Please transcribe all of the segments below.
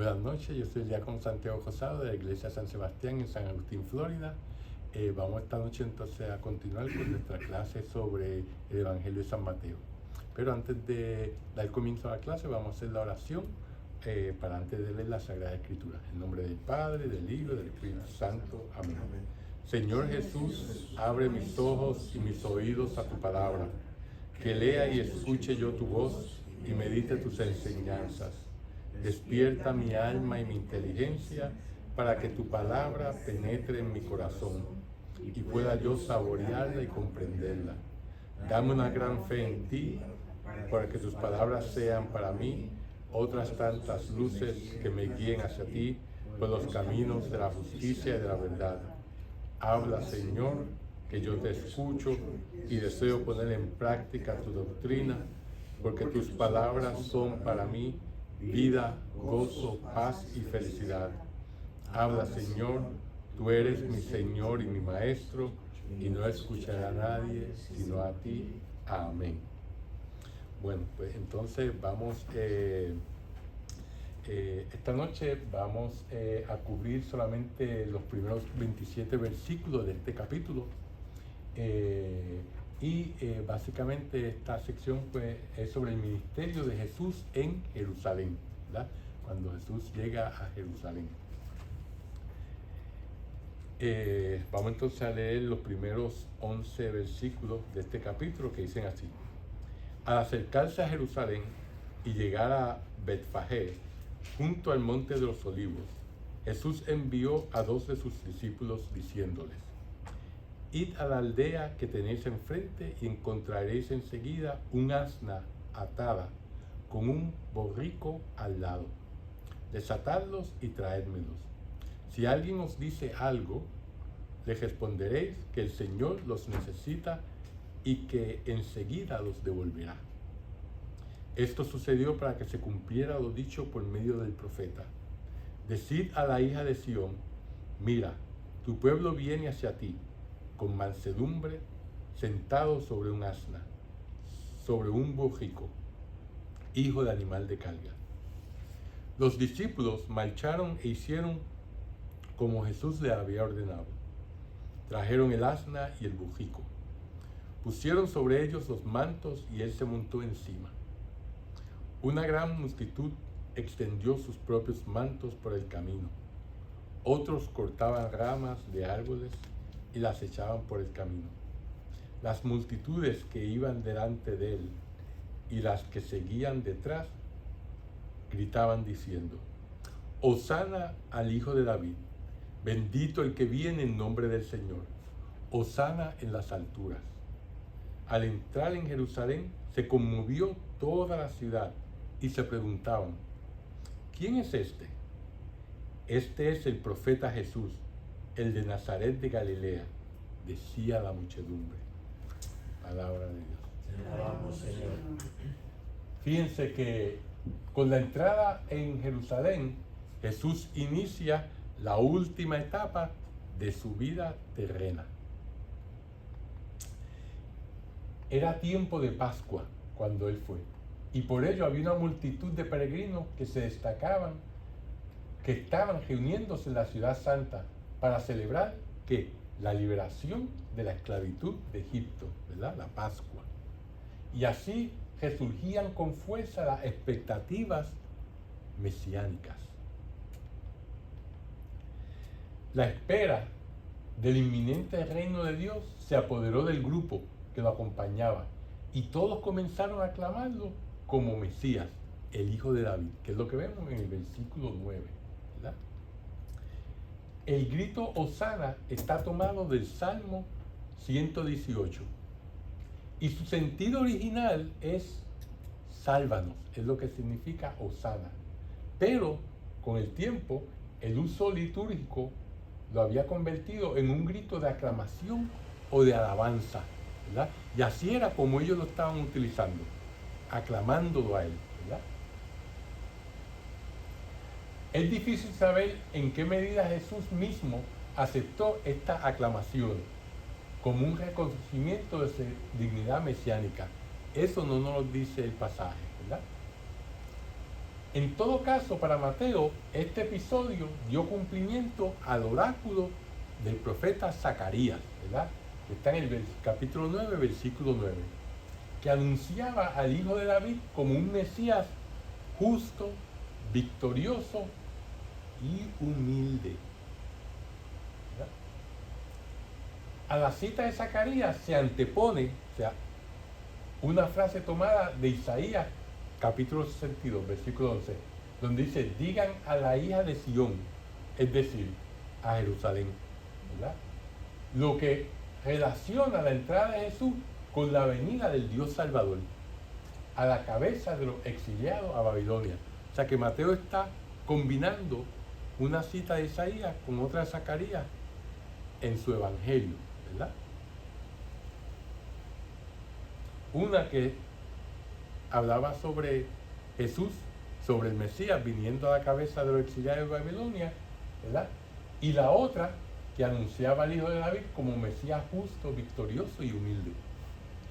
Buenas noches, yo soy el diácono Santiago Rosado de la Iglesia San Sebastián en San Agustín, Florida. Vamos esta noche entonces a continuar con nuestra clase sobre el Evangelio de San Mateo. Pero antes de dar comienzo a la clase vamos a hacer la oración para antes de leer la Sagrada Escritura. En nombre del Padre, del Hijo y del Espíritu Santo. Amén. Señor Jesús, abre mis ojos y mis oídos a tu palabra, que lea y escuche yo tu voz y medite tus enseñanzas. Despierta mi alma y mi inteligencia para que tu palabra penetre en mi corazón y pueda yo saborearla y comprenderla. Dame una gran fe en ti para que tus palabras sean para mí otras tantas luces que me guíen hacia ti por los caminos de la justicia y de la verdad. Habla, Señor, que yo te escucho y deseo poner en práctica tu doctrina, porque tus palabras son para mí vida, gozo, paz y felicidad. Habla, Señor, tú eres mi Señor y mi Maestro, y no escucharé a nadie sino a ti. Amén. Bueno, pues entonces vamos, esta noche vamos a cubrir solamente los primeros 27 versículos de este capítulo. Básicamente esta sección pues, es sobre el ministerio de Jesús en Jerusalén, ¿verdad? Cuando Jesús llega a Jerusalén. Vamos entonces a leer los primeros 11 versículos de este capítulo que dicen así. Al acercarse a Jerusalén y llegar a Betfagé, junto al monte de los olivos, Jesús envió a 2 de sus discípulos diciéndoles: Id a la aldea que tenéis enfrente y encontraréis enseguida un asna atada con un borrico al lado. Desatadlos y traédmelos. Si alguien os dice algo, le responderéis que el Señor los necesita y que enseguida los devolverá. Esto sucedió para que se cumpliera lo dicho por medio del profeta. Decid a la hija de Sión: mira, tu pueblo viene hacia ti, con mansedumbre, sentado sobre un asna, sobre un borrico, hijo de animal de carga. Los discípulos marcharon e hicieron como Jesús les había ordenado. Trajeron el asna y el borrico. Pusieron sobre ellos los mantos y él se montó encima. Una gran multitud extendió sus propios mantos por el camino. Otros cortaban ramas de árboles y las echaban por el camino. Las multitudes que iban delante de él y las que seguían detrás gritaban diciendo: Hosana al Hijo de David, bendito el que viene en nombre del Señor, Hosana en las alturas. Al entrar en Jerusalén se conmovió toda la ciudad y se preguntaban: ¿quién es este? Este es el profeta Jesús, el de Nazaret de Galilea, decía la muchedumbre. Palabra de Dios. Te alabamos, Señor. Fíjense que con la entrada en Jerusalén, Jesús inicia la última etapa de su vida terrena. Era tiempo de Pascua cuando él fue, y por ello había una multitud de peregrinos que se destacaban, que estaban reuniéndose en la ciudad santa para celebrar ¿qué? La liberación de la esclavitud de Egipto, ¿verdad? La Pascua. Y así resurgían con fuerza las expectativas mesiánicas. La espera del inminente reino de Dios se apoderó del grupo que lo acompañaba y todos comenzaron a aclamarlo como Mesías, el Hijo de David, que es lo que vemos en el versículo 9, ¿verdad? El grito Hosana está tomado del Salmo 118 y su sentido original es sálvanos, es lo que significa Hosana, pero con el tiempo el uso litúrgico lo había convertido en un grito de aclamación o de alabanza, ¿verdad? Y así era como ellos lo estaban utilizando, aclamándolo a él, ¿verdad? Es difícil saber en qué medida Jesús mismo aceptó esta aclamación como un reconocimiento de su dignidad mesiánica. Eso no nos lo dice el pasaje, ¿verdad? En todo caso, para Mateo, este episodio dio cumplimiento al oráculo del profeta Zacarías, ¿verdad? Que está en el capítulo 9, versículo 9, que anunciaba al hijo de David como un Mesías justo, victorioso y humilde. ¿Verdad? A la cita de Zacarías se antepone, o sea, una frase tomada de Isaías, capítulo 62, versículo 11, donde dice: digan a la hija de Sión, es decir, a Jerusalén, ¿verdad? Lo que relaciona la entrada de Jesús con la venida del Dios Salvador, a la cabeza de los exiliados a Babilonia. O sea que Mateo está combinando una cita de Isaías con otra de Zacarías en su evangelio, ¿verdad? Una que hablaba sobre Jesús, sobre el Mesías viniendo a la cabeza de los exiliados de Babilonia, ¿verdad? Y la otra que anunciaba al hijo de David como Mesías justo, victorioso y humilde.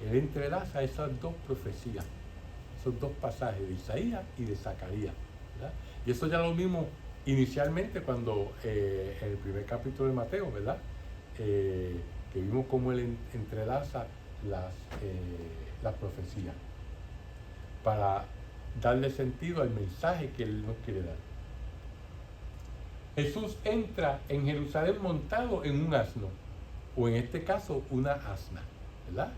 Él entrelaza esas dos profecías, esos dos pasajes de Isaías y de Zacarías, ¿verdad? Y eso ya lo vimos inicialmente cuando en el primer capítulo de Mateo, ¿verdad? Que vimos cómo él entrelaza las profecías para darle sentido al mensaje que él nos quiere dar. Jesús entra en Jerusalén montado en un asno, o en este caso una asna, ¿verdad?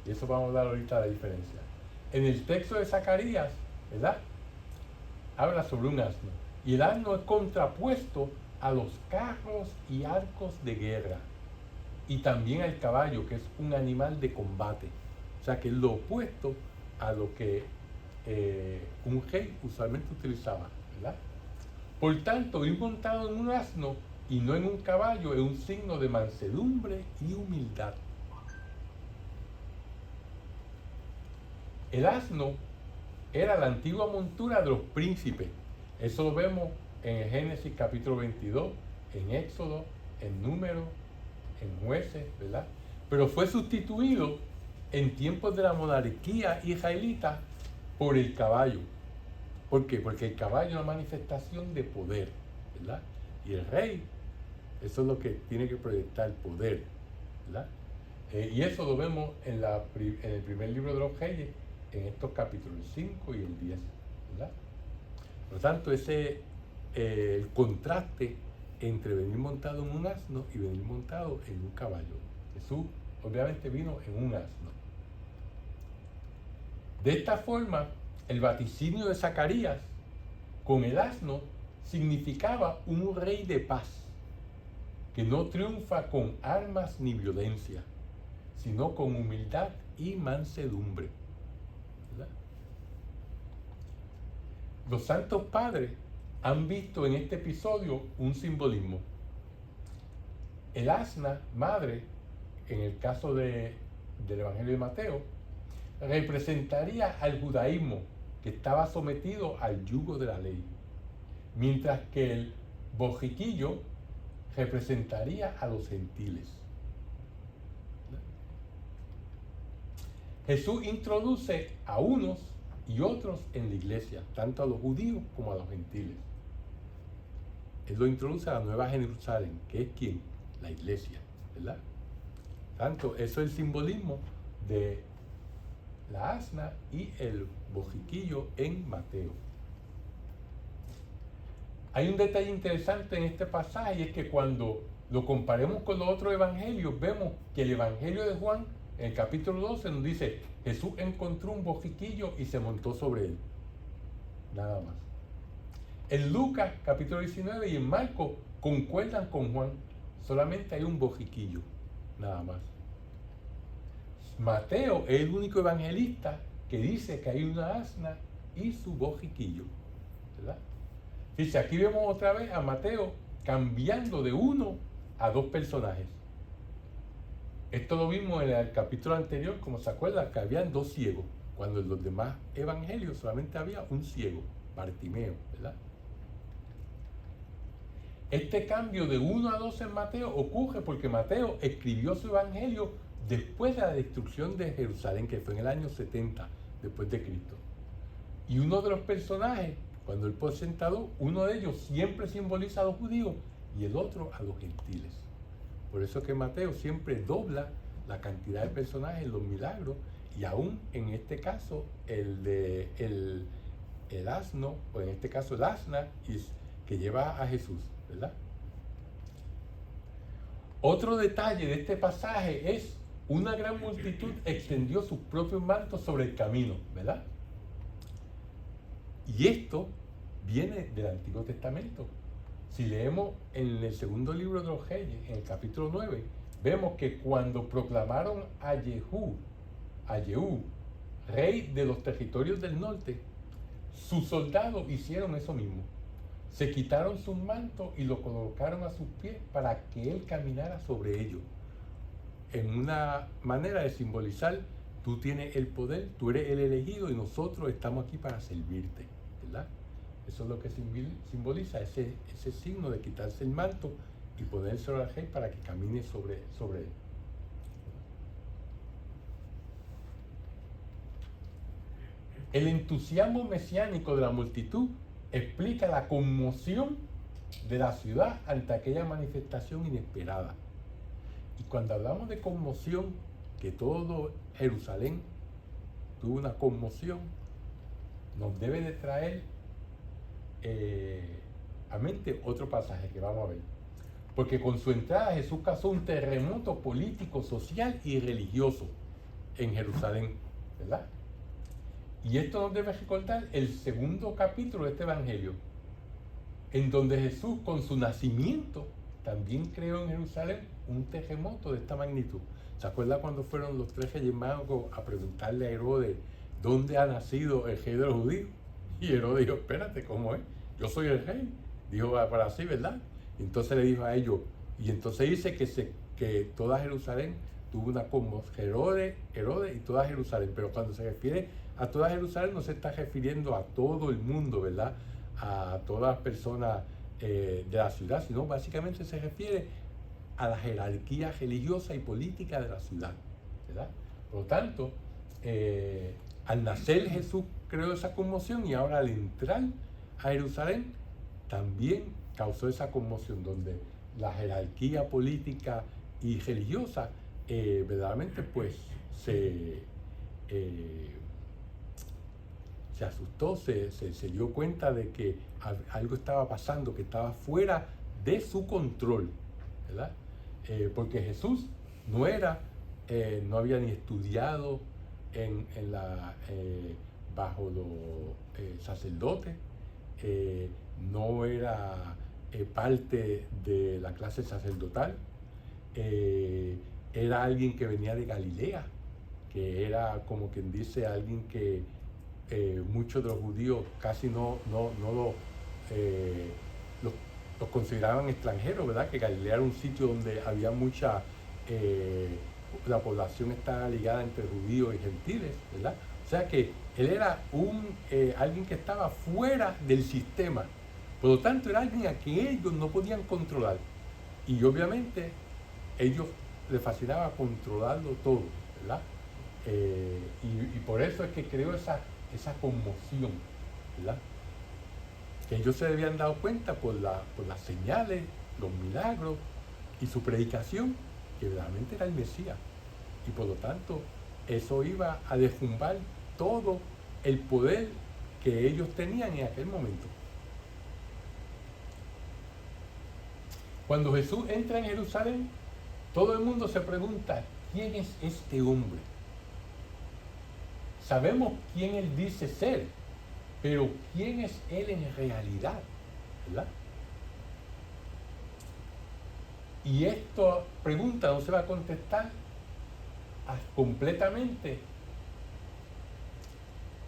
Y eso vamos a hablar ahorita de la diferencia. En el texto de Zacarías, ¿verdad?, habla sobre un asno, y el asno es contrapuesto a los carros y arcos de guerra, y también al caballo, que es un animal de combate. O sea que es lo opuesto a lo que un rey usualmente utilizaba, ¿verdad? Por tanto, ir montado en un asno y no en un caballo es un signo de mansedumbre y humildad. El asno era la antigua montura de los príncipes. Eso lo vemos en Génesis capítulo 22, en Éxodo, en Números, en Jueces, ¿verdad? Pero fue sustituido en tiempos de la monarquía israelita por el caballo. ¿Por qué? Porque el caballo es una manifestación de poder, ¿verdad? Y el rey, eso es lo que tiene que proyectar, poder, ¿verdad? Y eso lo vemos en el primer libro de los Reyes, en estos capítulos, el 5 y el 10, ¿verdad? Por lo tanto, el contraste entre venir montado en un asno y venir montado en un caballo. Jesús obviamente vino en un asno. De esta forma, el vaticinio de Zacarías con el asno significaba un rey de paz, que no triunfa con armas ni violencia, sino con humildad y mansedumbre, ¿verdad? Los santos padres han visto en este episodio un simbolismo. El asna madre, en el caso del Evangelio de Mateo, representaría al judaísmo, que estaba sometido al yugo de la ley, mientras que el borriquillo representaría a los gentiles. Jesús introduce a unos y otros en la iglesia, tanto a los judíos como a los gentiles. Él lo introduce a la Nueva Jerusalén, que es ¿quién? La iglesia, ¿verdad? Tanto, eso es el simbolismo de la asna y el borriquillo en Mateo. Hay un detalle interesante en este pasaje, y es que cuando lo comparemos con los otros evangelios, vemos que el evangelio de Juan, en el capítulo 12, nos dice: Jesús encontró un borriquillo y se montó sobre él. Nada más. En Lucas, capítulo 19, y en Marcos, concuerdan con Juan. Solamente hay un borriquillo, nada más. Mateo es el único evangelista que dice que hay una asna y su borriquillo, ¿verdad? Fíjense, aquí vemos otra vez a Mateo cambiando de uno a dos personajes. Esto lo vimos en el capítulo anterior, como se acuerdan, que habían dos ciegos, cuando en los demás evangelios solamente había un ciego, Bartimeo, ¿verdad? Este cambio de 1 a 2 en Mateo ocurre porque Mateo escribió su evangelio después de la destrucción de Jerusalén, que fue en el año 70 después de Cristo. Y uno de los personajes, Cuando él fue sentado, uno de ellos siempre simboliza a los judíos y el otro a los gentiles. Por eso que Mateo siempre dobla la cantidad de personajes en los milagros, y aún en este caso el asno, o en este caso el asna, que lleva a Jesús, ¿verdad? Otro detalle de este pasaje es una gran multitud extendió sus propios mantos sobre el camino, ¿verdad? Y esto viene del Antiguo Testamento. Si leemos en el segundo libro de los Reyes, en el capítulo 9, vemos que cuando proclamaron a Jehú, rey de los territorios del norte, sus soldados hicieron eso mismo. Se quitaron sus mantos y lo colocaron a sus pies para que él caminara sobre ellos. En una manera de simbolizar, tú tienes el poder, tú eres el elegido y nosotros estamos aquí para servirte, ¿verdad? Eso es lo que simboliza ese signo de quitarse el manto y ponérselo al rey para que camine sobre él. El entusiasmo mesiánico de la multitud explica la conmoción de la ciudad ante aquella manifestación inesperada. Y cuando hablamos de conmoción, que todo Jerusalén tuvo una conmoción, nos debe de traer a mente otro pasaje que vamos a ver. Porque con su entrada Jesús causó un terremoto político, social y religioso en Jerusalén, ¿verdad? Y esto nos debe recordar el segundo capítulo de este evangelio, en donde Jesús con su nacimiento también creó en Jerusalén un terremoto de esta magnitud. ¿Se acuerda cuando fueron los 3 reyes magos a preguntarle a Herodes dónde ha nacido el rey de los judíos? Y Herodes dijo, espérate, ¿cómo es? Yo soy el rey. Dijo, para así, ¿verdad? Y entonces le dijo a ellos, y entonces dice que toda Jerusalén tuvo una conmoción, Herodes y toda Jerusalén, pero cuando se refiere a toda Jerusalén no se está refiriendo a todo el mundo, ¿verdad? A todas las personas de la ciudad, sino básicamente se refiere a la jerarquía religiosa y política de la ciudad, ¿verdad? Por lo tanto, al nacer Jesús creó esa conmoción, y ahora al entrar a Jerusalén también causó esa conmoción, donde la jerarquía política y religiosa verdaderamente pues se asustó, se dio cuenta de que algo estaba pasando, que estaba fuera de su control, ¿verdad? Porque Jesús no había ni estudiado bajo los sacerdotes, no era parte de la clase sacerdotal, era alguien que venía de Galilea, que era como quien dice alguien que muchos de los judíos casi no los consideraban extranjeros, ¿verdad? Que Galilea era un sitio donde había la población estaba ligada entre judíos y gentiles, ¿verdad? O sea que él era alguien que estaba fuera del sistema, por lo tanto era alguien a quien ellos no podían controlar, y obviamente ellos les fascinaba controlarlo todo, ¿verdad? Y por eso es que creó esa conmoción, ¿verdad? Que ellos se habían dado cuenta por las señales, los milagros y su predicación, que realmente era el Mesías. Y por lo tanto, eso iba a derrumbar todo el poder que ellos tenían en aquel momento. Cuando Jesús entra en Jerusalén, todo el mundo se pregunta, ¿quién es este hombre? Sabemos quién él dice ser, pero ¿quién es él en realidad? ¿Verdad? Y esta pregunta no se va a contestar completamente,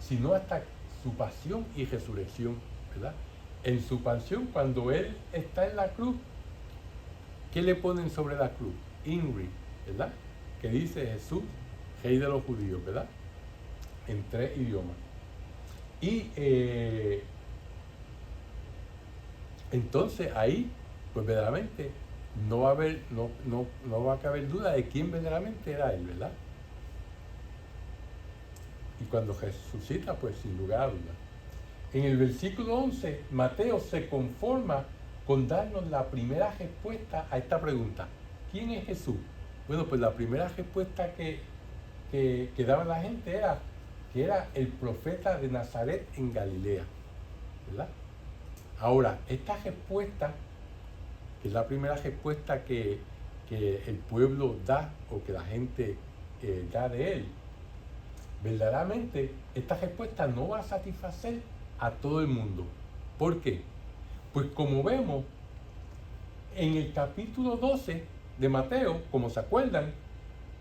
sino hasta su pasión y resurrección, ¿verdad? En su pasión, cuando él está en la cruz, ¿qué le ponen sobre la cruz? INRI, ¿verdad? Que dice Jesús, Rey de los judíos, ¿verdad? En 3 idiomas. Y entonces ahí, pues verdaderamente no va a caber duda de quién verdaderamente era él, ¿verdad? Y cuando resucita, pues sin lugar a duda. En el versículo 11, Mateo se conforma con darnos la primera respuesta a esta pregunta. ¿Quién es Jesús? Bueno, pues la primera respuesta que daba la gente era que era el profeta de Nazaret en Galilea, ¿verdad? Ahora, esta respuesta, que es la primera respuesta que el pueblo da o que la gente da de él, verdaderamente esta respuesta no va a satisfacer a todo el mundo. ¿Por qué? Pues como vemos en el capítulo 12 de Mateo, como se acuerdan,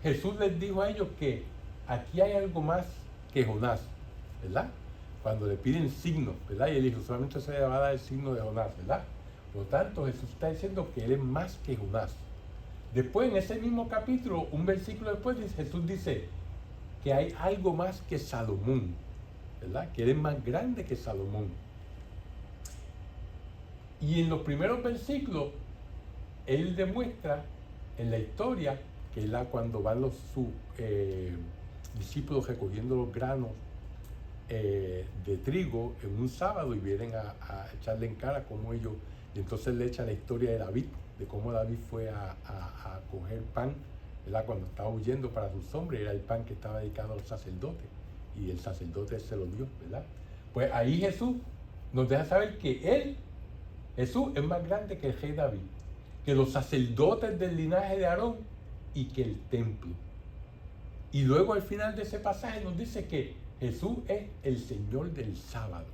Jesús les dijo a ellos que aquí hay algo más que Jonás, ¿verdad? Cuando le piden signos, ¿verdad? Y él dijo, solamente se le va a dar el signo de Jonás, ¿verdad? Por lo tanto, Jesús está diciendo que él es más que Jonás. Después, en ese mismo capítulo, un versículo después, Jesús dice que hay algo más que Salomón, ¿verdad? Que él es más grande que Salomón. Y en los primeros versículos, él demuestra en la historia que cuando van sus discípulos recogiendo los granos de trigo en un sábado y vienen a echarle en cara como ellos, y entonces le echa la historia de David, de cómo David fue a coger pan, ¿verdad? Cuando estaba huyendo para sus hombres, era el pan que estaba dedicado al sacerdote, y el sacerdote se lo dio, ¿verdad? Pues ahí Jesús nos deja saber que Jesús es más grande que el rey David, que los sacerdotes del linaje de Aarón y que el templo. Y luego al final de ese pasaje nos dice que Jesús es el Señor del sábado,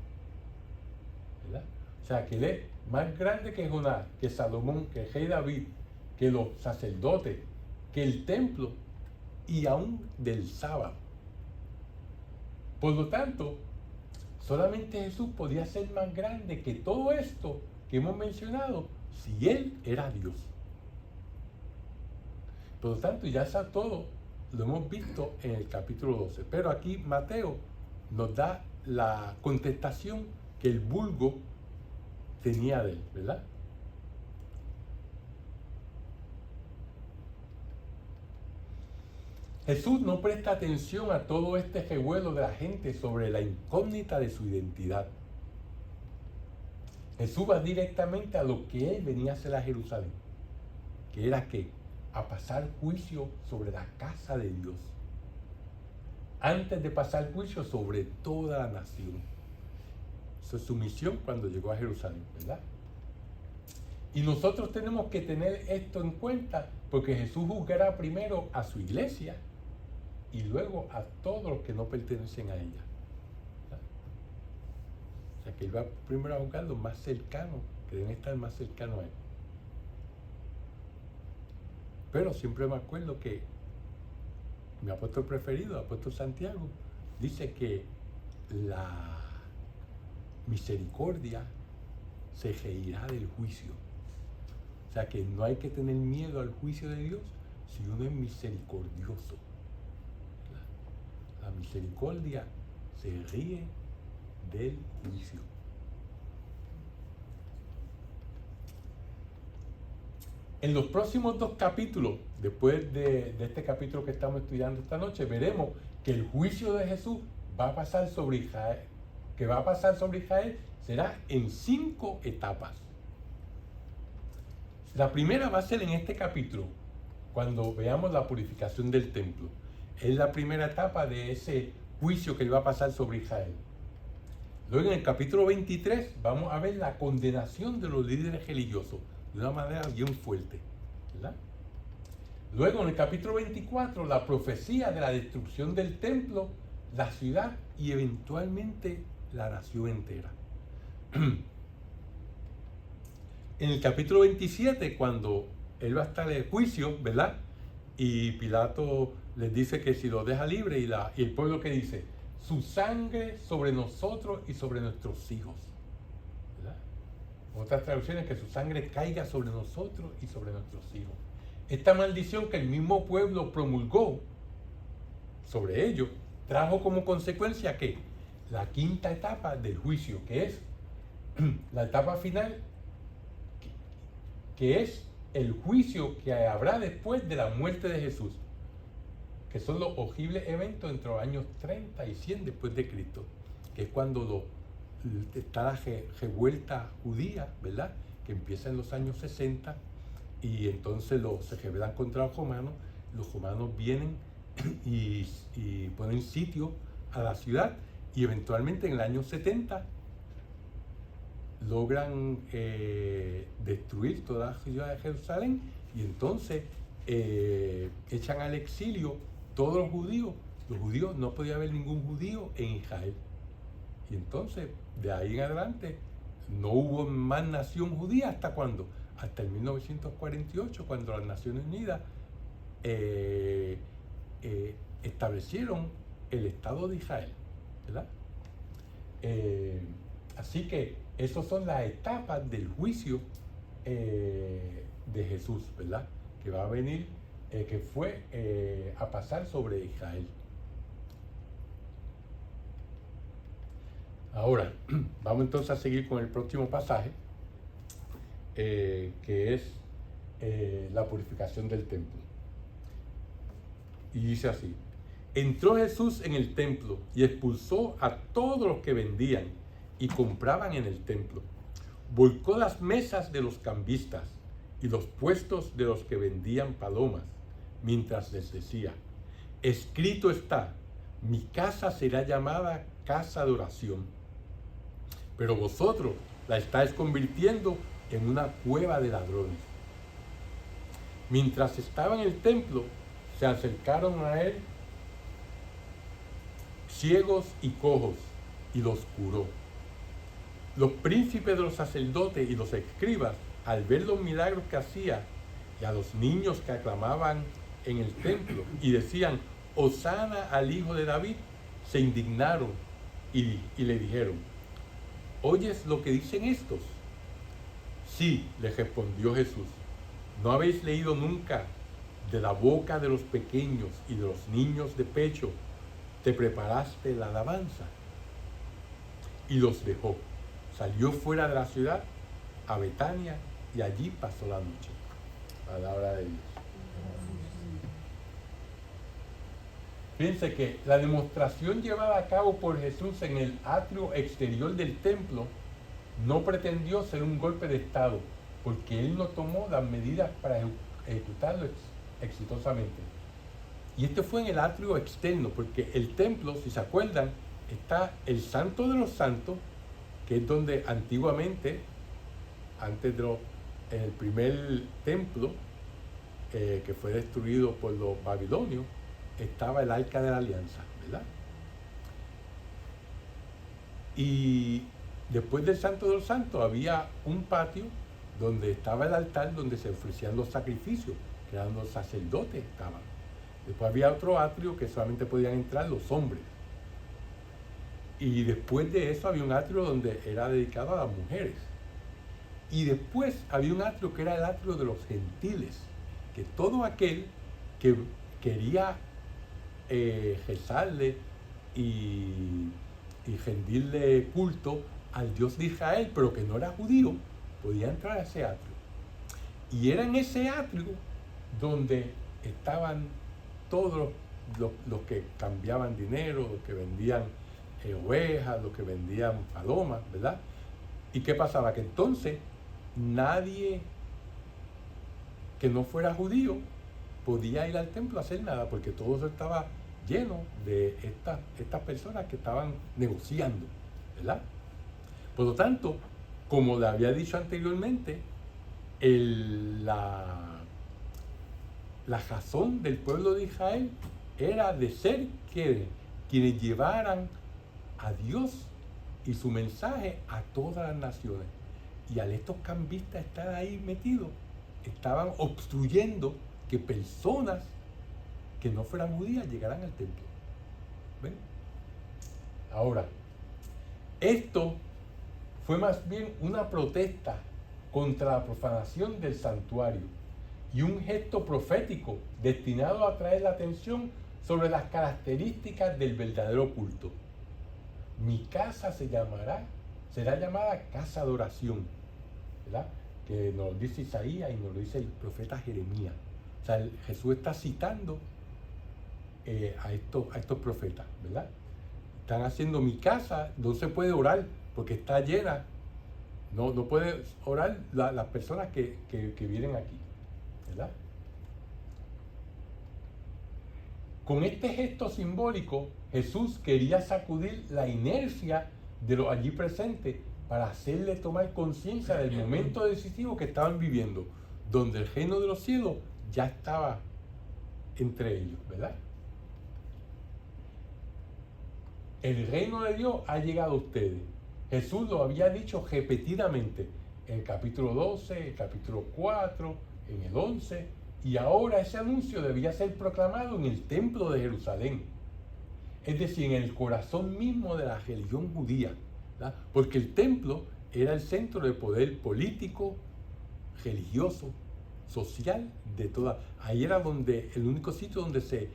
¿verdad? O sea, que él es más grande que Jonás, que Salomón, que el rey David, que los sacerdotes, que el templo y aún del sábado. Por lo tanto, solamente Jesús podía ser más grande que todo esto que hemos mencionado si él era Dios. Por lo tanto, ya está todo, lo hemos visto en el capítulo 12. Pero aquí Mateo nos da la contestación que el vulgo tenía de él, ¿verdad? Jesús no presta atención a todo este revuelo de la gente sobre la incógnita de su identidad. Jesús va directamente a lo que él venía a hacer a Jerusalén, que era que a pasar juicio sobre la casa de Dios, antes de pasar juicio sobre toda la nación. Esa es su misión cuando llegó a Jerusalén, ¿verdad? Y nosotros tenemos que tener esto en cuenta, porque Jesús juzgará primero a su iglesia y luego a todos los que no pertenecen a ella. ¿Verdad? O sea que él va primero a juzgar los más cercanos, que deben estar más cercanos a él. Pero siempre me acuerdo que mi apóstol preferido, el apóstol Santiago, dice que la misericordia se reirá del juicio. O sea que no hay que tener miedo al juicio de Dios si uno es misericordioso. La misericordia se ríe del juicio. En los próximos 2 capítulos, después de este capítulo que estamos estudiando esta noche, veremos que el juicio de Jesús va a pasar sobre Israel, será en 5 etapas. La primera va a ser en este capítulo, cuando veamos la purificación del templo. Es la primera etapa de ese juicio que él va a pasar sobre Israel. Luego en el capítulo 23 vamos a ver la condenación de los líderes religiosos de una manera bien fuerte, ¿verdad? Luego en el capítulo 24 la profecía de la destrucción del templo, la ciudad y eventualmente la nación entera. En el capítulo 27, cuando él va a estar en juicio, ¿verdad? Y Pilato les dice que si lo deja libre, y el pueblo que dice, su sangre sobre nosotros y sobre nuestros hijos, ¿verdad? Otras traducciones, que su sangre caiga sobre nosotros y sobre nuestros hijos. Esta maldición que el mismo pueblo promulgó sobre ellos, trajo como consecuencia que la quinta etapa del juicio, que es la etapa final, que es el juicio que habrá después de la muerte de Jesús, que son los horribles eventos entre los años 30 y 100 después de Cristo, que es cuando está la revuelta judía, ¿verdad? Que empieza en los años 60 y entonces se rebelan contra los romanos vienen y ponen sitio a la ciudad y eventualmente en el año 70 logran destruir toda la ciudad de Jerusalén y entonces echan al exilio todos los judíos. Los judíos, no podía haber ningún judío en Israel. Y entonces, de ahí en adelante, no hubo más nación judía. ¿Hasta cuándo? Hasta el 1948, cuando las Naciones Unidas establecieron el Estado de Israel, ¿verdad? Así que esas son las etapas del juicio de Jesús, ¿verdad? Que va a venir, que fue a pasar sobre Israel. Ahora, vamos entonces a seguir con el próximo pasaje, que es la purificación del templo. Y dice así: entró Jesús en el templo y expulsó a todos los que vendían y compraban en el templo. Volcó las mesas de los cambistas y los puestos de los que vendían palomas, mientras les decía: escrito está, mi casa será llamada casa de oración, pero vosotros la estáis convirtiendo en una cueva de ladrones. Mientras estaba en el templo, se acercaron a él ciegos y cojos y los curó. Los príncipes de los sacerdotes y los escribas, al ver los milagros que hacía y a los niños que aclamaban en el templo y decían: Hosana al hijo de David, se indignaron y le dijeron: ¿oyes lo que dicen estos? Sí, les respondió Jesús. ¿No habéis leído nunca: de la boca de los pequeños y de los niños de pecho te preparaste la alabanza? Y los dejó. Salió fuera de la ciudad a Betania y allí pasó la noche. Palabra de Dios. Fíjense que la demostración llevada a cabo por Jesús en el atrio exterior del templo no pretendió ser un golpe de estado, porque él no tomó las medidas para ejecutarlo exitosamente. Y este fue en el atrio externo, porque el templo, si se acuerdan, está el Santo de los Santos, que es donde antiguamente, antes del primer templo, que fue destruido por los babilonios, estaba el Arca de la Alianza, ¿verdad? Y después del Santo de los Santos había un patio donde estaba el altar donde se ofrecían los sacrificios, que eran los sacerdotes estaban. Después había otro atrio que solamente podían entrar los hombres. Y después de eso había un atrio donde era dedicado a las mujeres. Y después había un atrio que era el atrio de los gentiles, que todo aquel que quería rezarle y rendirle culto al Dios de Israel, pero que no era judío, podía entrar a ese atrio. Y era en ese atrio donde estaban todos los que cambiaban dinero, los que vendían ovejas, los que vendían palomas, ¿verdad? ¿Y qué pasaba? Que entonces nadie que no fuera judío podía ir al templo a hacer nada, porque todo eso estaba lleno de estas personas que estaban negociando, ¿verdad? Por lo tanto, como le había dicho anteriormente, la razón del pueblo de Israel era de ser quienes llevaran a Dios y su mensaje a todas las naciones. Y al estos cambistas estar ahí metidos, estaban obstruyendo que personas que no fueran judías llegaran al templo. ¿Ven? Ahora, esto fue más bien una protesta contra la profanación del santuario y un gesto profético destinado a atraer la atención sobre las características del verdadero culto. Mi casa será llamada casa de oración, ¿verdad? Que nos lo dice Isaías y nos lo dice el profeta Jeremías. O sea, Jesús está citando a estos profetas, ¿verdad? Están haciendo mi casa, no se puede orar porque está llena. No puede orar las personas que vienen aquí, ¿verdad? Con este gesto simbólico, Jesús quería sacudir la inercia de los allí presentes para hacerle tomar conciencia del momento decisivo que estaban viviendo, donde el reino de los cielos ya estaba entre ellos, ¿verdad? El reino de Dios ha llegado a ustedes. Jesús lo había dicho repetidamente en el capítulo 12, el capítulo 4, en el 11, y ahora ese anuncio debía ser proclamado en el templo de Jerusalén, es decir, en el corazón mismo de la religión judía, ¿verdad? Porque el templo era el centro de poder político, religioso, social, de toda. Ahí era donde el único sitio donde se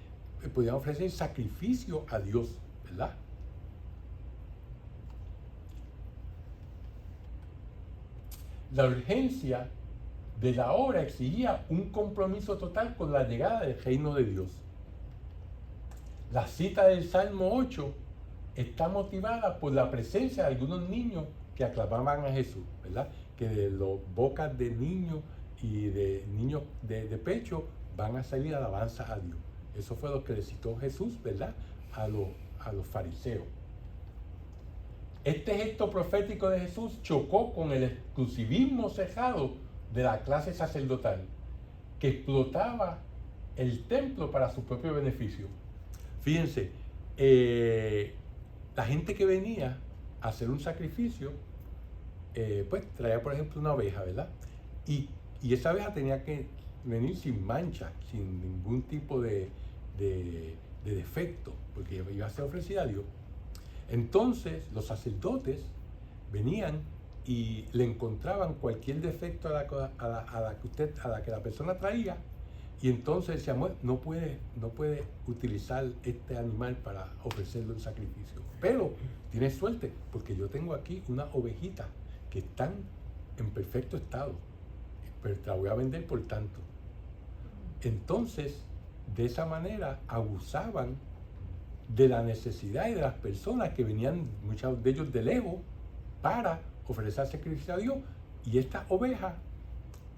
podía ofrecer sacrificio a Dios, ¿verdad? La urgencia de la hora exigía un compromiso total con la llegada del reino de Dios. La cita del Salmo 8 está motivada por la presencia de algunos niños que aclamaban a Jesús, ¿verdad? Que de las bocas de niños y de niños de pecho van a salir alabanza a Dios. Eso fue lo que le citó Jesús, ¿verdad? A los fariseos. Este gesto profético de Jesús chocó con el exclusivismo cejado de la clase sacerdotal, que explotaba el templo para su propio beneficio. Fíjense, la gente que venía a hacer un sacrificio, pues traía por ejemplo una oveja, ¿verdad? Y esa oveja tenía que venir sin mancha, sin ningún tipo de defecto, porque iba a ser ofrecida a Dios. Entonces los sacerdotes venían y le encontraban cualquier defecto a la que la persona traía, y entonces decían, bueno, no puede utilizar este animal para ofrecerlo en sacrificio, pero tienes suerte porque yo tengo aquí una ovejita que están en perfecto estado, pero te la voy a vender por tanto. Entonces, de esa manera abusaban de la necesidad y de las personas que venían, muchos de ellos de lejos, para ofrecer sacrificio a Dios. Y estas ovejas,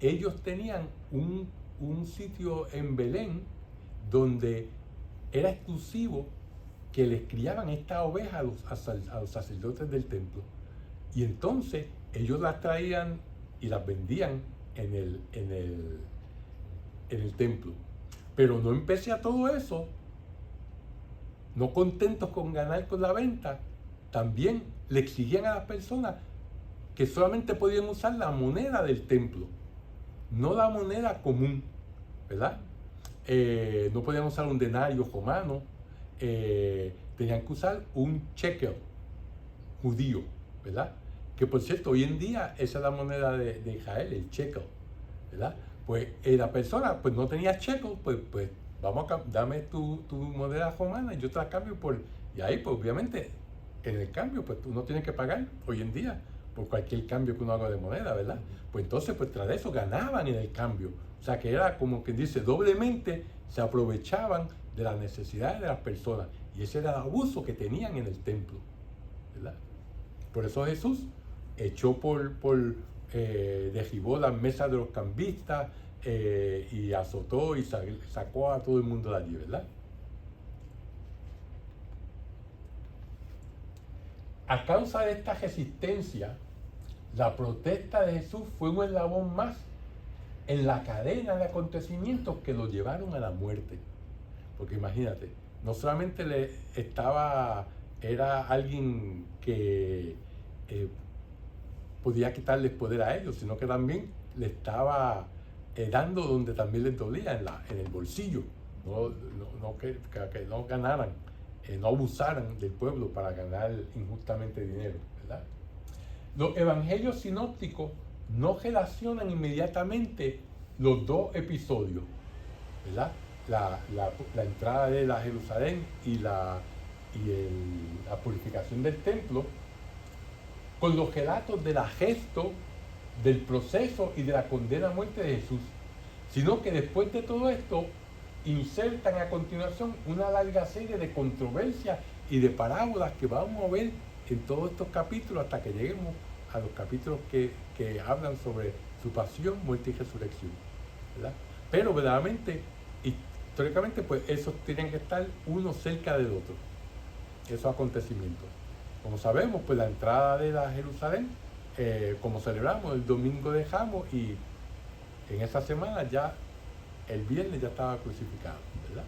ellos tenían un sitio en Belén donde era exclusivo que les criaban estas ovejas a los sacerdotes del templo. Y entonces ellos las traían y las vendían en el templo. Pero no empecé a todo eso. No contentos con ganar con la venta, también le exigían a las personas que solamente podían usar la moneda del templo, no la moneda común, ¿verdad? No podían usar un denario romano, tenían que usar un shekel judío, ¿verdad? Que por cierto, hoy en día esa es la moneda de Israel, el shekel, ¿verdad? Pues la persona pues no tenía shekel, pues dame tu moneda romana y yo te la cambio por... Y ahí pues obviamente en el cambio pues tú no tienes que pagar hoy en día por cualquier cambio que uno haga de moneda, ¿verdad? Pues entonces pues tras eso ganaban en el cambio. O sea que era como quien dice, doblemente se aprovechaban de las necesidades de las personas. Y ese era el abuso que tenían en el templo, ¿verdad? Por eso Jesús echó derribó las mesas de los cambistas, y azotó y sacó a todo el mundo de allí, ¿verdad? A causa de esta resistencia, la protesta de Jesús fue un eslabón más en la cadena de acontecimientos que lo llevaron a la muerte. Porque imagínate, no solamente era alguien que podía quitarles poder a ellos, sino que también le estaba dando donde también les dolía, en el bolsillo. Que no ganaran, no abusaran del pueblo para ganar injustamente dinero, ¿verdad? Los evangelios sinópticos no relacionan inmediatamente los dos episodios, ¿verdad? La entrada de la Jerusalén y la purificación del templo, con los relatos del gesto, del proceso y de la condena a muerte de Jesús, sino que después de todo esto insertan a continuación una larga serie de controversias y de parábolas que vamos a ver en todos estos capítulos hasta que lleguemos a los capítulos que hablan sobre su pasión, muerte y resurrección, ¿verdad? Pero verdaderamente, históricamente, pues esos tienen que estar uno cerca del otro, esos acontecimientos. Como sabemos, pues la entrada de la Jerusalén, como celebramos el domingo de Ramos, y en esa semana ya, el viernes ya estaba crucificado, ¿verdad?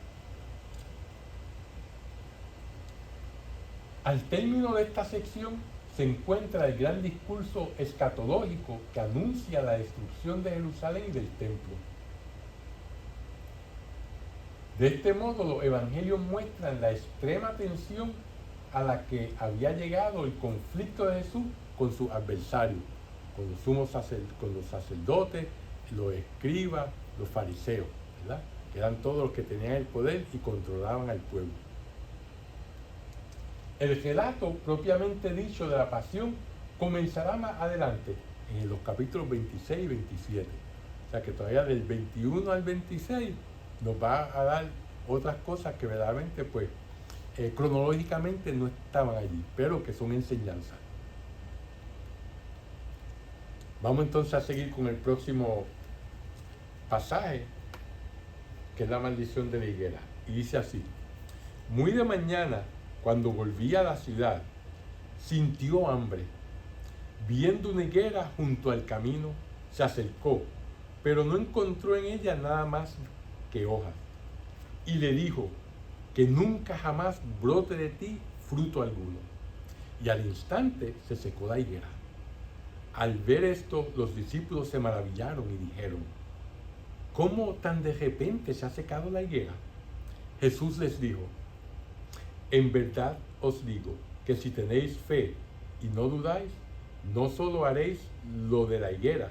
Al término de esta sección se encuentra el gran discurso escatológico que anuncia la destrucción de Jerusalén y del templo. De este modo, los evangelios muestran la extrema tensión a la que había llegado el conflicto de Jesús con sus adversarios, con los sacerdotes, los escribas, los fariseos, ¿verdad? Que eran todos los que tenían el poder y controlaban al pueblo. El relato propiamente dicho de la pasión comenzará más adelante, en los capítulos 26 y 27. O sea que todavía del 21 al 26 nos va a dar otras cosas que verdaderamente, pues, cronológicamente no estaban allí, pero que son enseñanzas. Vamos entonces a seguir con el próximo pasaje, que es la maldición de la higuera. Y dice así: muy de mañana, cuando volvía a la ciudad, sintió hambre. Viendo una higuera junto al camino, se acercó, pero no encontró en ella nada más que hojas. Y le dijo: que nunca jamás brote de ti fruto alguno. Y al instante se secó la higuera. Al ver esto, los discípulos se maravillaron y dijeron: ¿cómo tan de repente se ha secado la higuera? Jesús les dijo: en verdad os digo que si tenéis fe y no dudáis, no solo haréis lo de la higuera,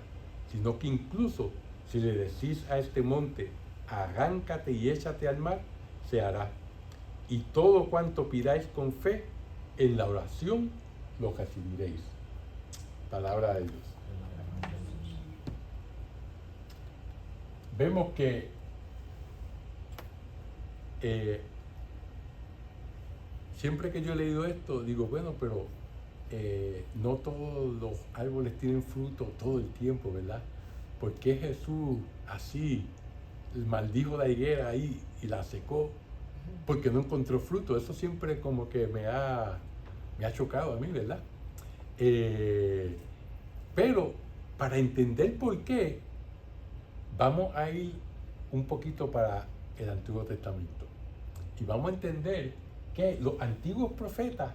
sino que incluso si le decís a este monte: arráncate y échate al mar, se hará. Y todo cuanto pidáis con fe, en la oración lo recibiréis. Palabra de Dios. Vemos que siempre que yo he leído esto, digo, bueno, pero no todos los árboles tienen fruto todo el tiempo, ¿verdad? ¿Por qué Jesús así maldijo la higuera ahí y la secó? Porque no encontró fruto. Eso siempre como que me ha chocado a mí, ¿verdad? Pero para entender por qué, vamos a ir un poquito para el Antiguo Testamento. Y vamos a entender que los antiguos profetas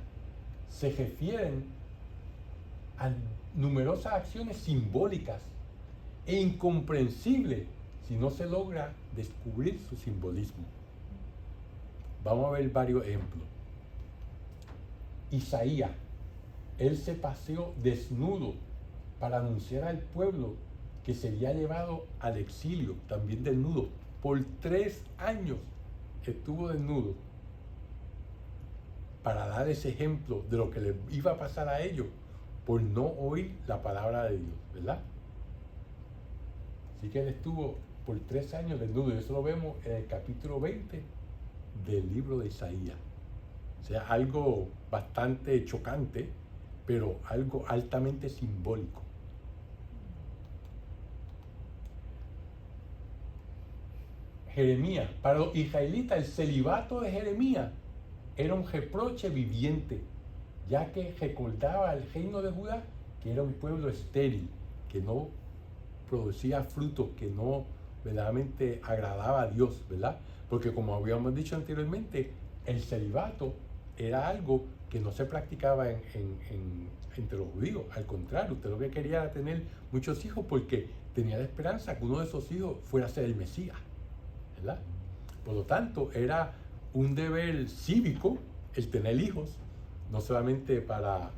se refieren a numerosas acciones simbólicas e incomprensibles si no se logra descubrir su simbolismo. Vamos a ver varios ejemplos. Isaías, él se paseó desnudo para anunciar al pueblo que sería llevado al exilio, también desnudo. Por 3 años estuvo desnudo para dar ese ejemplo de lo que les iba a pasar a ellos por no oír la palabra de Dios, ¿verdad? Así que él estuvo por 3 años desnudo, y eso lo vemos en el capítulo 20 del libro de Isaías. O sea, algo bastante chocante, pero algo altamente simbólico. Jeremías, para los israelitas, el celibato de Jeremías era un reproche viviente, ya que recordaba al reino de Judá que era un pueblo estéril, que no producía fruto, que no verdaderamente agradaba a Dios, ¿verdad? Porque como habíamos dicho anteriormente, el celibato era algo que no se practicaba entre los judíos. Al contrario, usted lo que quería era tener muchos hijos porque tenía la esperanza que uno de esos hijos fuera a ser el Mesías, ¿verdad? Por lo tanto, era un deber cívico el tener hijos, no solamente para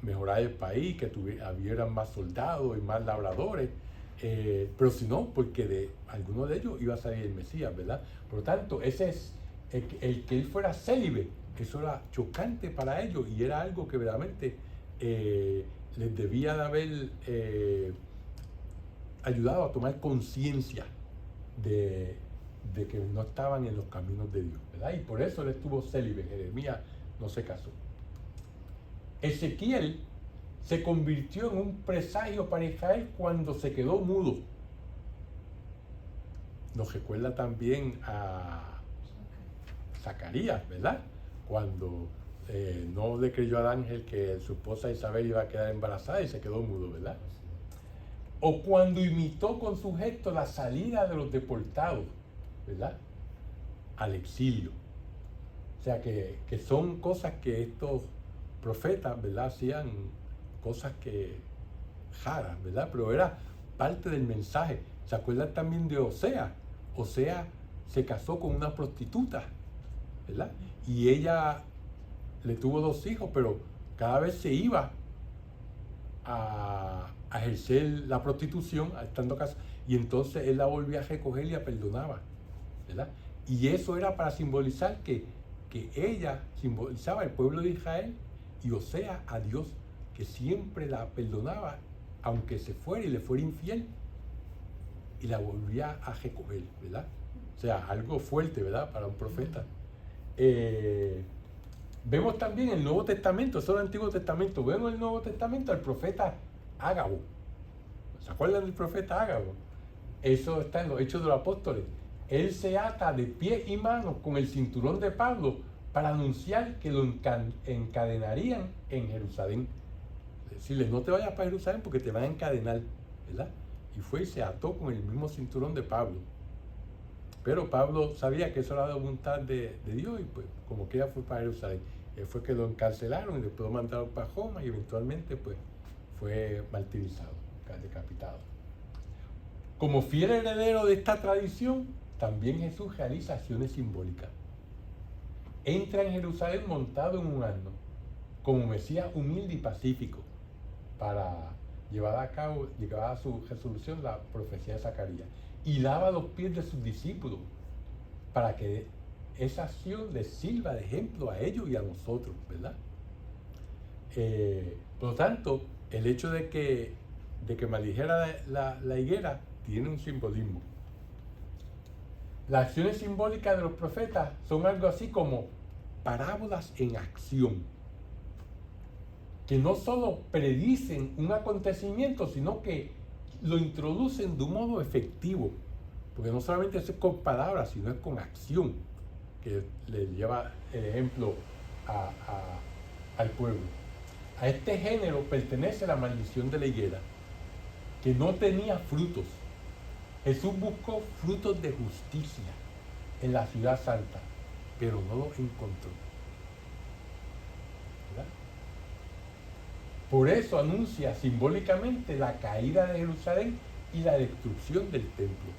mejorar el país, que hubieran más soldados y más labradores, pero sino porque de algunos de ellos iba a salir el Mesías, ¿verdad? Por lo tanto, ese es el que él fuera célibe, eso era chocante para ellos y era algo que verdaderamente les debía de haber ayudado a tomar conciencia de que no estaban en los caminos de Dios, ¿verdad? Y por eso él estuvo célibe. Jeremías no se casó. Ezequiel se convirtió en un presagio para Israel cuando se quedó mudo. Nos recuerda también a Zacarías, ¿verdad? Cuando no le creyó al ángel que su esposa Isabel iba a quedar embarazada y se quedó mudo, ¿verdad? O cuando imitó con su gesto la salida de los deportados, ¿verdad? Al exilio. O sea que son cosas que estos profetas, ¿verdad? Hacían cosas que raras, ¿verdad? Pero era parte del mensaje. ¿Se acuerdan también de Osea? Osea se casó con una prostituta, ¿verdad? Y ella le tuvo 2 hijos, pero cada vez se iba a ejercer la prostitución estando casada, y entonces él la volvía a recoger y la perdonaba, ¿verdad? Y eso era para simbolizar que ella simbolizaba al pueblo de Israel y Osea a Dios, que siempre la perdonaba aunque se fuera y le fuera infiel, y la volvía a recoger, ¿verdad? O sea, algo fuerte, ¿verdad? Para un profeta. Vemos también el Nuevo Testamento, eso es el Antiguo Testamento, vemos en el Nuevo Testamento al profeta Ágabo. ¿Se acuerdan del profeta Ágabo? Eso está en los Hechos de los Apóstoles. Él se ata de pies y manos con el cinturón de Pablo para anunciar que lo encadenarían en Jerusalén. Decirle, no te vayas para Jerusalén porque te van a encadenar, ¿verdad? Y fue y se ató con el mismo cinturón de Pablo. Pero Pablo sabía que eso era la voluntad de Dios y pues como quiera fue para Jerusalén. Él fue que lo encarcelaron y después lo mandaron para Roma y eventualmente pues fue martirizado, decapitado. Como fiel heredero de esta tradición, también Jesús realiza acciones simbólicas. Entra en Jerusalén montado en un asno, como Mesías humilde y pacífico, para llevar a su resolución la profecía de Zacarías. Y lava los pies de sus discípulos, para que esa acción les sirva de ejemplo a ellos y a nosotros, ¿verdad? Por lo tanto, el hecho de que maldijera la higuera tiene un simbolismo. Las acciones simbólicas de los profetas son algo así como parábolas en acción, que no solo predicen un acontecimiento, sino que lo introducen de un modo efectivo, porque no solamente es con palabras, sino es con acción, que le lleva el ejemplo al pueblo. A este género pertenece la maldición de la higuera, que no tenía frutos. Jesús buscó frutos de justicia en la ciudad santa, pero no los encontró, ¿verdad? Por eso anuncia simbólicamente la caída de Jerusalén y la destrucción del templo.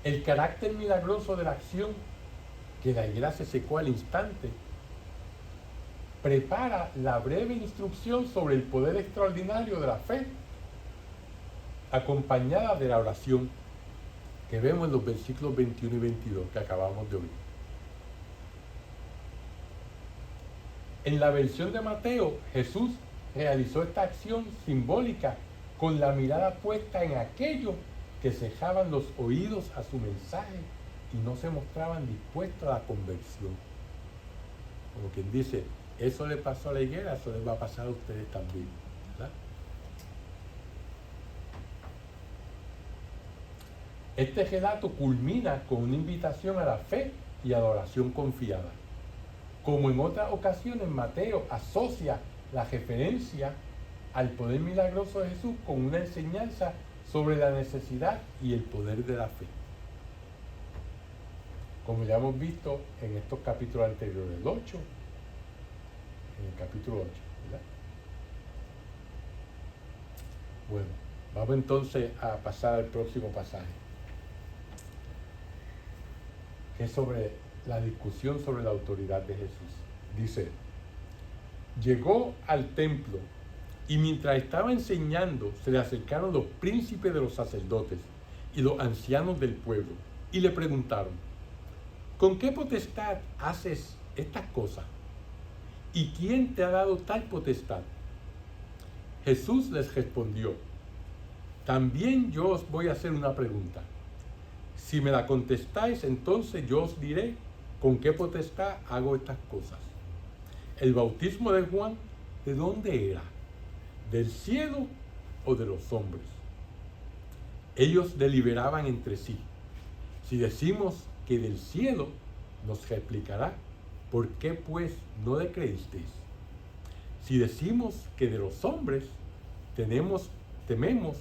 El carácter milagroso de la acción, que la higuera se secó al instante, prepara la breve instrucción sobre el poder extraordinario de la fe, acompañada de la oración que vemos en los versículos 21 y 22 que acabamos de oír. En la versión de Mateo, Jesús realizó esta acción simbólica con la mirada puesta en aquellos que cejaban los oídos a su mensaje y no se mostraban dispuestos a la conversión. Como quien dice, eso le pasó a la higuera, eso les va a pasar a ustedes también, ¿verdad? Este relato culmina con una invitación a la fe y a la oración confiada. Como en otras ocasiones, Mateo asocia la referencia al poder milagroso de Jesús con una enseñanza sobre la necesidad y el poder de la fe. Como ya hemos visto en estos capítulos anteriores, el 8, en el capítulo 8, ¿verdad? Bueno, vamos entonces a pasar al próximo pasaje, que es sobre la discusión sobre la autoridad de Jesús. Dice, llegó al templo y mientras estaba enseñando se le acercaron los príncipes de los sacerdotes y los ancianos del pueblo y le preguntaron, ¿con qué potestad haces estas cosas? ¿Y quién te ha dado tal potestad? Jesús les respondió, también yo os voy a hacer una pregunta. Si me la contestáis, entonces yo os diré ¿con qué potestad hago estas cosas? El bautismo de Juan, ¿de dónde era? ¿Del cielo o de los hombres? Ellos deliberaban entre sí. Si decimos que del cielo, nos replicará, ¿por qué pues no le creísteis? Si decimos que de los hombres, tememos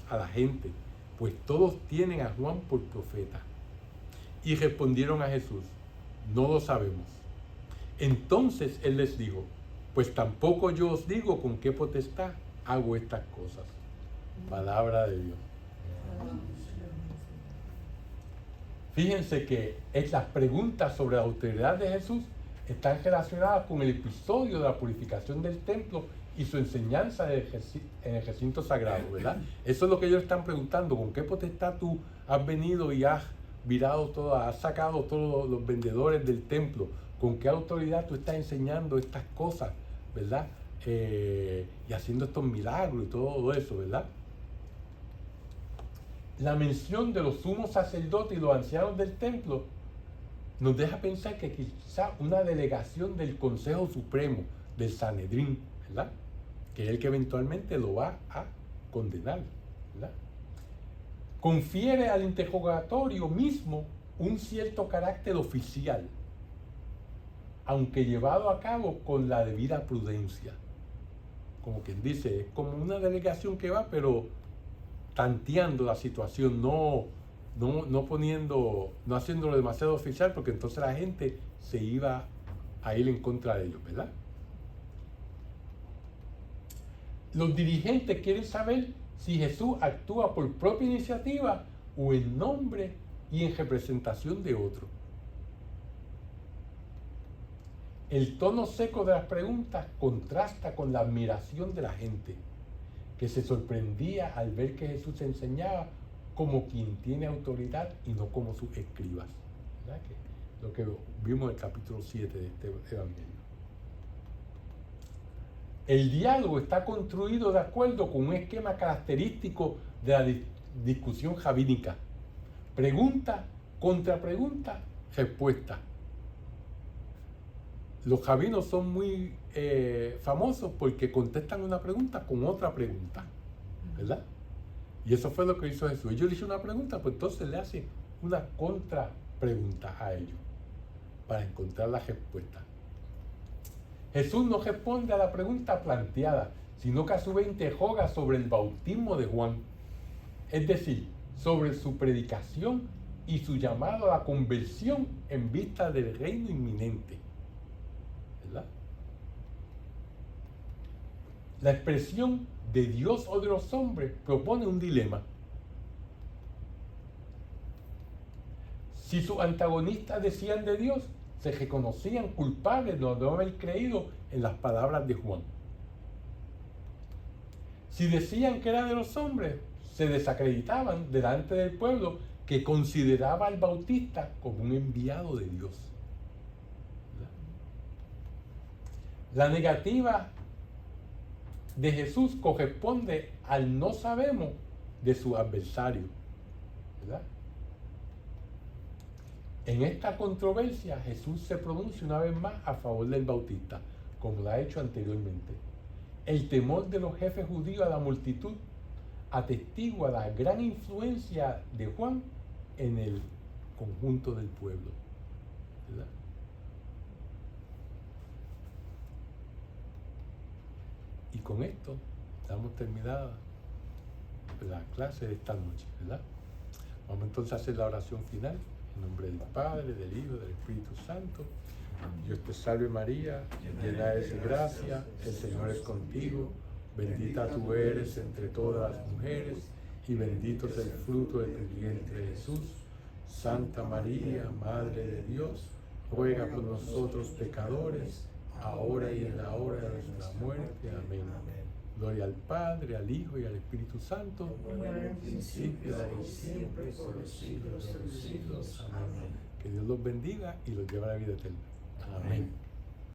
a la gente, pues todos tienen a Juan por profeta. Y respondieron a Jesús, no lo sabemos. Entonces él les dijo, pues tampoco yo os digo con qué potestad hago estas cosas. Palabra de Dios. Fíjense que las preguntas sobre la autoridad de Jesús están relacionadas con el episodio de la purificación del templo y su enseñanza en el recinto sagrado, ¿verdad? Eso es lo que ellos están preguntando, ¿con qué potestad tú has venido y has virado todo, has sacado todos los vendedores del templo? ¿Con qué autoridad tú estás enseñando estas cosas, ¿verdad? Y haciendo estos milagros y todo eso, ¿verdad? La mención de los sumos sacerdotes y los ancianos del templo nos deja pensar que quizá una delegación del Consejo Supremo, del Sanedrín, ¿verdad?, que es el que eventualmente lo va a condenar, ¿verdad?, confiere al interrogatorio mismo un cierto carácter oficial, aunque llevado a cabo con la debida prudencia. Como quien dice, es como una delegación que va, pero tanteando la situación, no haciéndolo demasiado oficial, porque entonces la gente se iba a ir en contra de ellos, ¿verdad? Los dirigentes quieren saber si Jesús actúa por propia iniciativa o en nombre y en representación de otro. El tono seco de las preguntas contrasta con la admiración de la gente, que se sorprendía al ver que Jesús enseñaba como quien tiene autoridad y no como sus escribas, ¿verdad? Que lo que vimos en el capítulo 7 de este evangelio. El diálogo está construido de acuerdo con un esquema característico de la discusión rabínica: pregunta, contrapregunta, respuesta. Los rabinos son muy famosos porque contestan una pregunta con otra pregunta, ¿verdad? Y eso fue lo que hizo Jesús. Ellos le hicieron una pregunta, pues entonces le hace una contrapregunta a ellos para encontrar la respuesta. Jesús no responde a la pregunta planteada, sino que a su vez interroga sobre el bautismo de Juan, es decir, sobre su predicación y su llamado a la conversión en vista del reino inminente, ¿verdad? La expresión de Dios o de los hombres propone un dilema. Si sus antagonistas decían de Dios, se reconocían culpables de no haber creído en las palabras de Juan. Si decían que era de los hombres, se desacreditaban delante del pueblo, que consideraba al Bautista como un enviado de Dios. La negativa de Jesús corresponde al no sabemos de su adversario, ¿verdad? En esta controversia, Jesús se pronuncia una vez más a favor del Bautista, como lo ha hecho anteriormente. El temor de los jefes judíos a la multitud atestigua la gran influencia de Juan en el conjunto del pueblo, ¿verdad? Y con esto damos terminada la clase de esta noche, ¿verdad? Vamos entonces a hacer la oración final. En nombre del Padre, del Hijo, del Espíritu Santo. Dios te salve María, llena eres de gracia, el Señor es contigo. Bendita tú eres entre todas las mujeres, y bendito es el fruto de tu vientre Jesús. Santa María, Madre de Dios, ruega por nosotros pecadores, ahora y en la hora de nuestra muerte. Amén. Gloria al Padre, al Hijo y al Espíritu Santo, como en el principio, ahora y siempre, por los siglos de los siglos. Amén. Que Dios los bendiga y los lleve a la vida eterna. Amén.